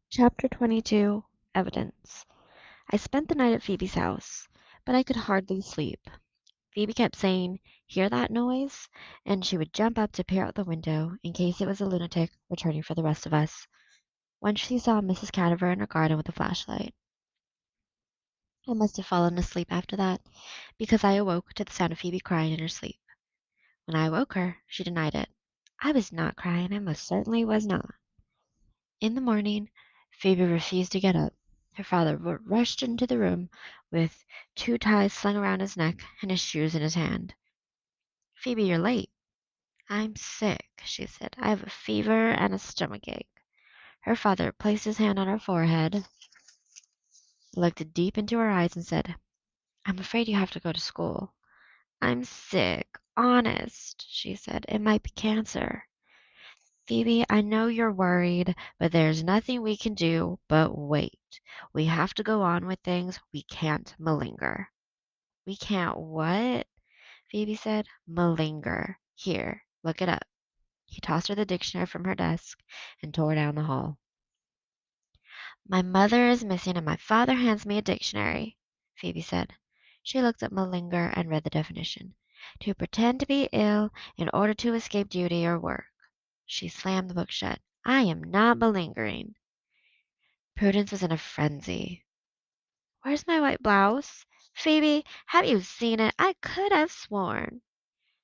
Chapter 22 Evidence I spent the night at Phoebe's house, but I could hardly sleep. Phoebe kept saying, "Hear that noise?" and she would jump up to peer out the window in case it was a lunatic returning for the rest of us. Once she saw Mrs. Cadaver in her garden with a flashlight. I must have fallen asleep after that, because I awoke to the sound of Phoebe crying in her sleep. When I awoke her, she denied it. I was not crying, I most certainly was not. In the morning, Phoebe refused to get up. Her father rushed into the room with two ties slung around his neck and his shoes in his hand. "Phoebe, you're late." "I'm sick," she said. "I have a fever and a stomach ache." Her father placed his hand on her forehead, looked deep into her eyes, and said, "I'm afraid you have to go to school." "I'm sick, honest," she said. "It might be cancer." "Phoebe, I know you're worried, but there's nothing we can do but wait. We have to go on with things. We can't malinger." "We can't what?" Phoebe said. "Malinger. Here, look it up." He tossed her the dictionary from her desk and tore down the hall. "My mother is missing and my father hands me a dictionary," Phoebe said. She looked up "malinger" and read the definition. "To pretend to be ill in order to escape duty or work." She slammed the book shut. "I am not malingering." Prudence was in a frenzy. "Where's my white blouse? Phoebe, have you seen it? I could have sworn."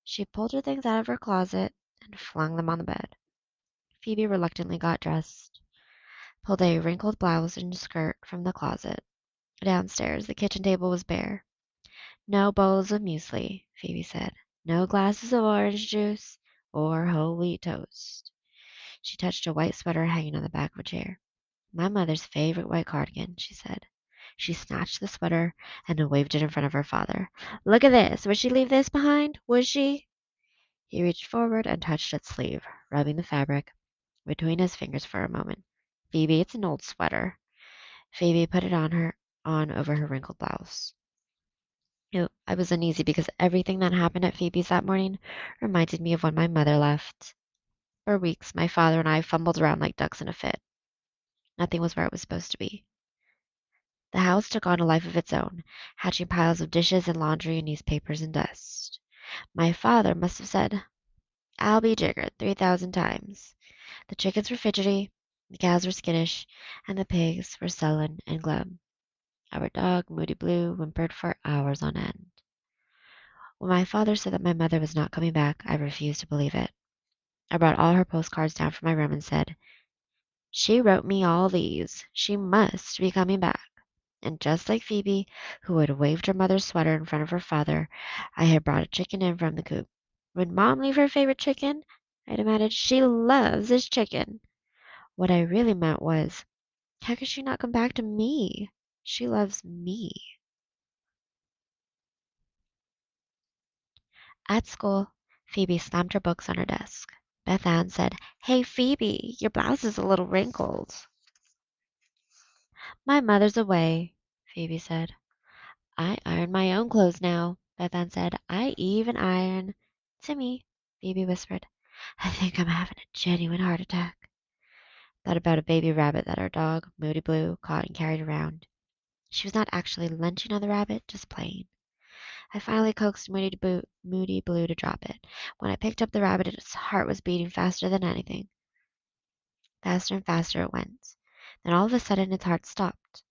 She pulled her things out of her closet and flung them on the bed. Phoebe reluctantly got dressed, pulled a wrinkled blouse and skirt from the closet. Downstairs, the kitchen table was bare. "No bowls of muesli," Phoebe said. "No glasses of orange juice or whole wheat toast." She touched a white sweater hanging on the back of a chair. "My mother's favorite white cardigan," she said. She snatched the sweater and waved it in front of her father. "Look at this. Would she leave this behind? Would she?" He reached forward and touched its sleeve, rubbing the fabric between his fingers for a moment. "Phoebe, it's an old sweater." Phoebe put it on over her wrinkled blouse. I was uneasy because everything that happened at Phoebe's that morning reminded me of when my mother left. For weeks my father and I fumbled around like ducks in a fit. Nothing was where it was supposed to be. The house took on a life of its own, hatching piles of dishes and laundry and newspapers and dust. My father must have said, "I'll be jiggered," 3,000 times. The chickens were fidgety, the cows were skittish, and the pigs were sullen and glum. Our dog, Moody Blue, whimpered for hours on end. When my father said that my mother was not coming back, I refused to believe it. I brought all her postcards down from my room and said, "She wrote me all these. She must be coming back." And just like Phoebe, who had waved her mother's sweater in front of her father, I had brought a chicken in from the coop. "Would Mom leave her favorite chicken?" I demanded. "She loves this chicken." What I really meant was, how could she not come back to me? She loves me. At school, Phoebe slammed her books on her desk. Beth Ann said, "Hey, Phoebe, your blouse is a little wrinkled." "My mother's away," Phoebe said. "I iron my own clothes now," Beth Ann said. "I even iron." "Timmy," Phoebe whispered, "I think I'm having a genuine heart attack." Thought about a baby rabbit that our dog, Moody Blue, caught and carried around. She was not actually lunching on the rabbit, just playing. I finally coaxed Moody Blue to drop it. When I picked up the rabbit, its heart was beating faster than anything. Faster and faster it went. Then all of a sudden its heart stopped.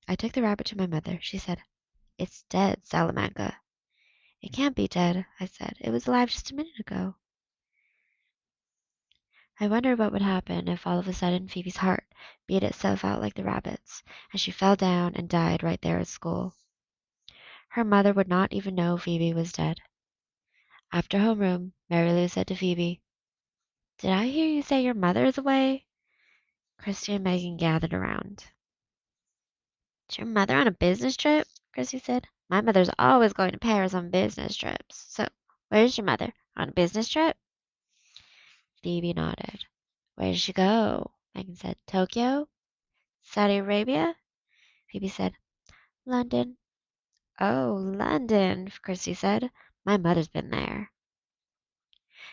I took the rabbit to my mother. She said, "It's dead, Salamanca." "It can't be dead," I said. "It was alive just a minute ago." I wondered what would happen if all of a sudden Phoebe's heart beat itself out like the rabbit's, and she fell down and died right there at school. Her mother would not even know Phoebe was dead. After homeroom, Mary Lou said to Phoebe, "Did I hear you say your mother is away?" Christy and Megan gathered around. "Is your mother on a business trip?" Christy said. "My mother's always going to Paris on business trips. So, where's your mother? On a business trip?" Phoebe nodded. "Where did she go?" Megan said. "Tokyo? Saudi Arabia?" Phoebe said. "London." "Oh, London," Christy said. "My mother's been there."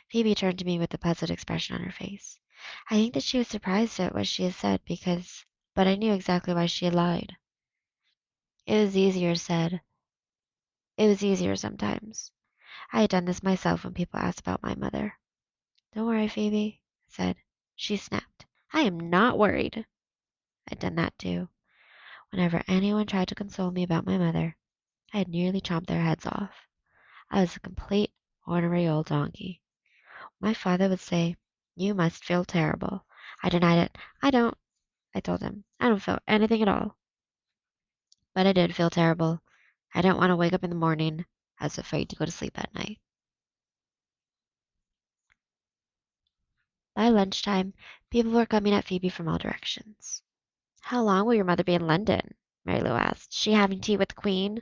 Phoebe turned to me with a puzzled expression on her face. I think that she was surprised at what she had said because but I knew exactly why she had lied. It was easier said. It was easier sometimes. I had done this myself when people asked about my mother. Don't worry, Phoebe, I said. She snapped. I am not worried. I'd done that too. Whenever anyone tried to console me about my mother, I had nearly chomped their heads off. I was a complete, ornery old donkey. My father would say, "You must feel terrible." I denied it. I don't, I told him. I don't feel anything at all. But I did feel terrible. I didn't want to wake up in the morning. I was afraid to go to sleep at night. By lunchtime, people were coming at Phoebe from all directions. How long will your mother be in London? Mary Lou asked. She having tea with the Queen?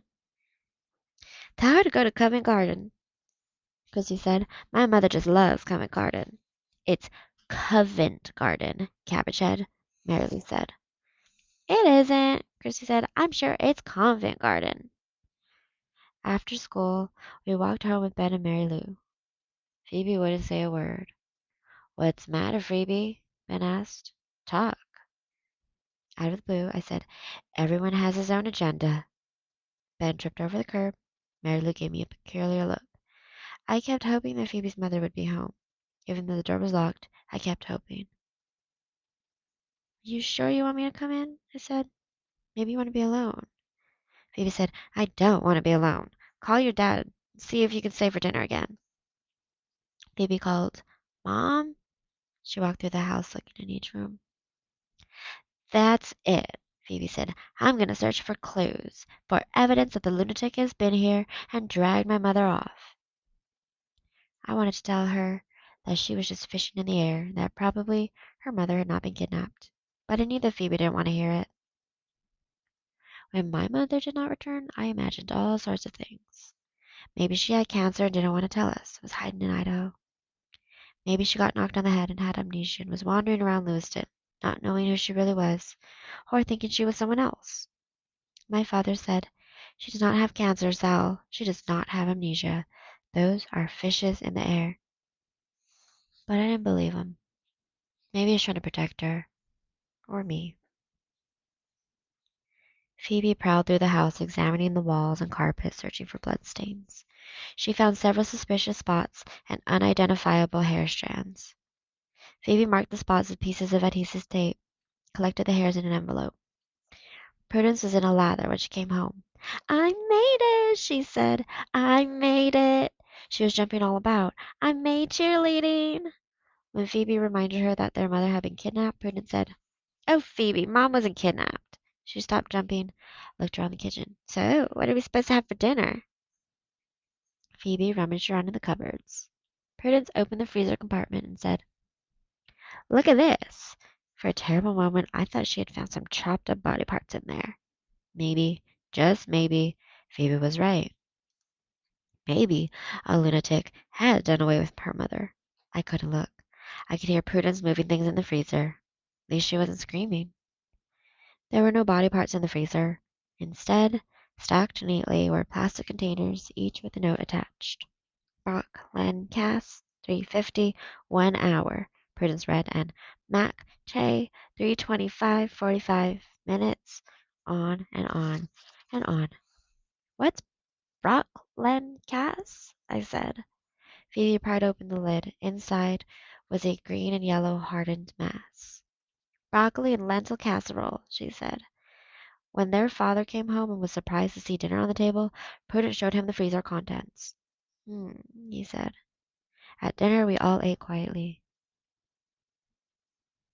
Tell her to go to Covent Garden, Chrissy said. My mother just loves Covent Garden. It's Covent Garden, Cabbage Head, Mary Lou said. It isn't, Chrissy said. I'm sure it's Convent Garden. After school, we walked home with Ben and Mary Lou. Phoebe wouldn't say a word. What's the matter, Phoebe? Ben asked. Talk. Out of the blue, I said, everyone has his own agenda. Ben tripped over the curb. Mary Lou gave me a peculiar look. I kept hoping that Phoebe's mother would be home. Even though the door was locked, I kept hoping. You sure you want me to come in? I said. Maybe you want to be alone. Phoebe said, I don't want to be alone. Call your dad. See if you can stay for dinner again. Phoebe called, Mom? She walked through the house looking in each room. That's it, Phoebe said. I'm going to search for clues, for evidence that the lunatic has been here and dragged my mother off. I wanted to tell her that she was just fishing in the air, that probably her mother had not been kidnapped. But I knew that Phoebe didn't want to hear it. When my mother did not return, I imagined all sorts of things. Maybe she had cancer and didn't want to tell us, was hiding in Idaho. Maybe she got knocked on the head and had amnesia and was wandering around Lewiston, not knowing who she really was, or thinking she was someone else. My father said, she does not have cancer, Sal. She does not have amnesia. Those are fishes in the air. But I didn't believe him. Maybe he was trying to protect her. Or me. Phoebe prowled through the house, examining the walls and carpet, searching for bloodstains. She found several suspicious spots and unidentifiable hair strands. Phoebe marked the spots with pieces of adhesive tape, collected the hairs in an envelope. Prudence was in a lather when she came home. I made it, she said. I made it. She was jumping all about. I made cheerleading. When Phoebe reminded her that their mother had been kidnapped, Prudence said, Oh, Phoebe, Mom wasn't kidnapped. She stopped jumping, looked around the kitchen. So, what are we supposed to have for dinner? Phoebe rummaged around in the cupboards. Prudence opened the freezer compartment and said, Look at this. For a terrible moment, I thought she had found some chopped up body parts in there. Maybe, just maybe, Phoebe was right. Maybe a lunatic had done away with her mother. I couldn't look. I could hear Prudence moving things in the freezer. At least she wasn't screaming. There were no body parts in the freezer. Instead, stacked neatly were plastic containers, each with a note attached. Brock Lancaster, 350, 1 hour, Prudence read, and Mac Che, 325, 45 minutes, on and on and on. What's Brock Lancaster? I said. Phoebe pried open the lid. Inside was a green and yellow hardened mass. Broccoli and lentil casserole, she said. When their father came home and was surprised to see dinner on the table, Prudence showed him the freezer contents. He said. At dinner, we all ate quietly.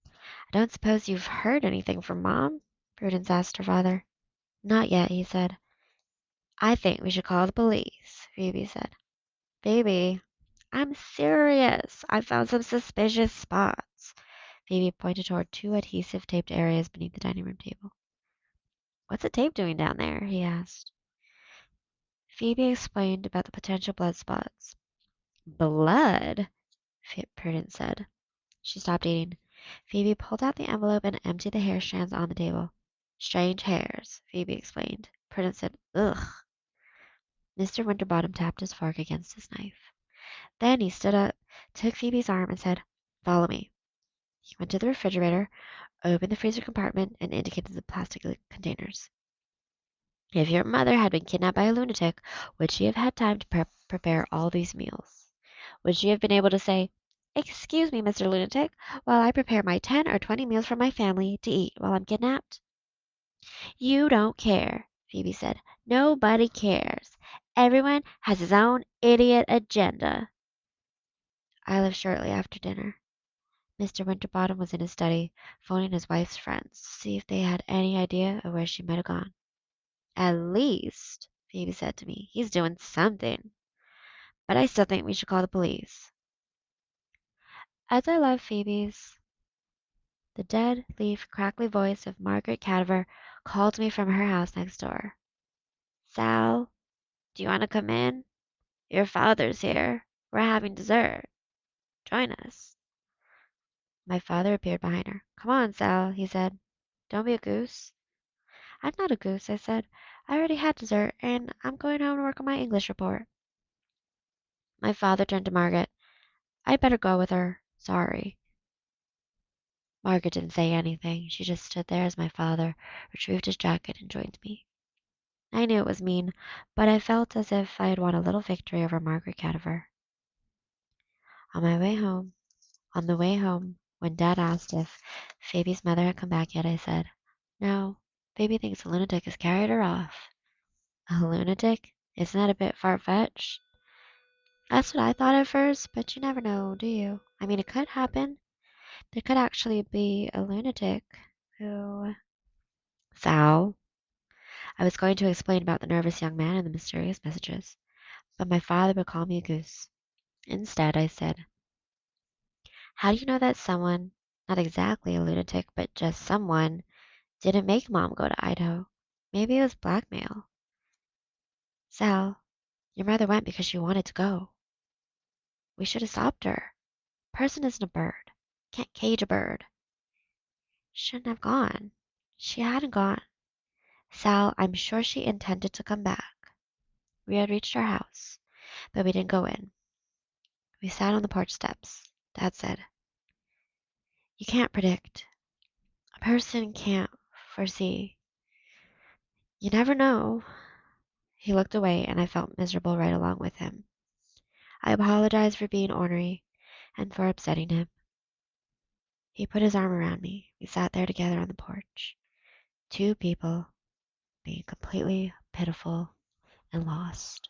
I don't suppose you've heard anything from Mom? Prudence asked her father. Not yet, he said. I think we should call the police, Phoebe said. Phoebe, I'm serious. I found some suspicious spots. Phoebe pointed toward two adhesive taped areas beneath the dining room table. What's the tape doing down there? He asked. Phoebe explained about the potential blood spots. Blood? Prudence said. She stopped eating. Phoebe pulled out the envelope and emptied the hair strands on the table. Strange hairs, Phoebe explained. Prudence said, Ugh. Mr. Winterbottom tapped his fork against his knife. Then he stood up, took Phoebe's arm, and said, Follow me. He went to the refrigerator, opened the freezer compartment, and indicated the plastic containers. If your mother had been kidnapped by a lunatic, would she have had time to prepare all these meals? Would she have been able to say, "Excuse me, Mr. Lunatic, while I prepare my 10 or 20 meals for my family to eat while I'm kidnapped?" "You don't care," Phoebe said. "Nobody cares. Everyone has his own idiot agenda." I left shortly after dinner. Mr. Winterbottom was in his study, phoning his wife's friends to see if they had any idea of where she might have gone. "At least," Phoebe said to me, "he's doing something. But I still think we should call the police." As I left Phoebe's, the dead leaf crackly voice of Margaret Cadaver called to me from her house next door. "Sal, do you want to come in? Your father's here. We're having dessert. Join us." My father appeared behind her. "Come on, Sal," he said. "Don't be a goose." "I'm not a goose," I said. "I already had dessert, and I'm going home to work on my English report." My father turned to Margaret. "I'd better go with her. Sorry." Margaret didn't say anything. She just stood there as my father retrieved his jacket and joined me. I knew it was mean, but I felt as if I had won a little victory over Margaret Cadaver. On my way home, on the way home, when Dad asked if Phoebe's mother had come back yet, I said, "No, Phoebe thinks a lunatic has carried her off." "A lunatic? Isn't that a bit far-fetched?" "That's what I thought at first, but you never know, do you? I mean, it could happen. There could actually be a lunatic who—" "Sal." I was going to explain about the nervous young man and the mysterious messages, but my father would call me a goose. Instead, I said, "How do you know that someone, not exactly a lunatic, but just someone, didn't make Mom go to Idaho? Maybe it was blackmail." "Sal, your mother went because she wanted to go. We should have stopped her. A person isn't a bird. Can't cage a bird." "Shouldn't have gone." She hadn't gone. Sal, I'm sure she intended to come back. We had reached our house, but we didn't go in. We sat on the porch steps. Dad said, "You can't predict. A person can't foresee. You never know." He looked away, and I felt miserable right along with him. I apologized for being ornery and for upsetting him. He put his arm around me. We sat there together on the porch. Two people being completely pitiful and lost.